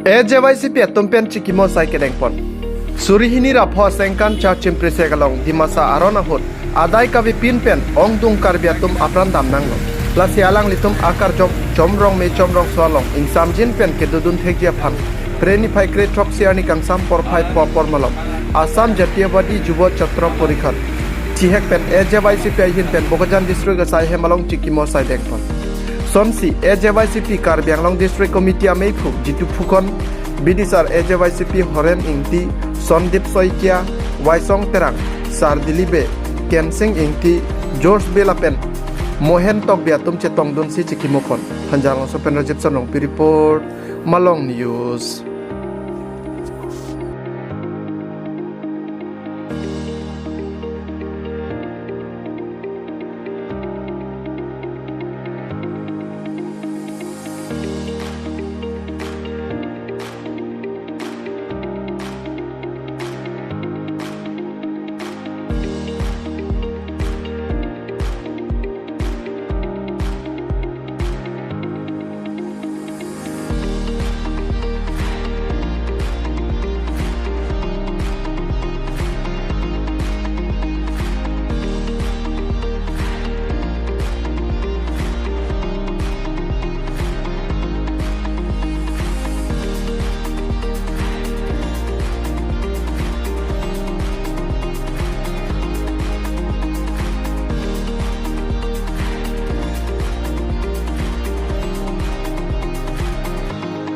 AJYCP tumpen chikimo sai kedengpon. Surihini rapho sengkan cha chimprise galong dimasa arona hut. Adai kavi pin pen ong dung karbiatum apran dam nanglo. Lasialang litum akar jomrong me jomrong swalong insam jin pen kedudun thekja phan. Preni phai kre trok siani kangsam por phai por malom. Assam Jatiyawadi Jubo Chatra Porikhat. Chihek pen AJYCP hin pen Bogajan district sai hemalong chikimo sai dengpon. Somsi AJYCP Karbianglong District Committee Ameifu Jitu Phukon Bidisar AJYCP Horen Ingti Sondip Soikia Waisong Terang Sardilibe Kensing Ingti George Belapen Mohen Tok Biatum Chetong Dunsi Chikimokon Hanjarong Sopen Rajit Sanong Report Malong News.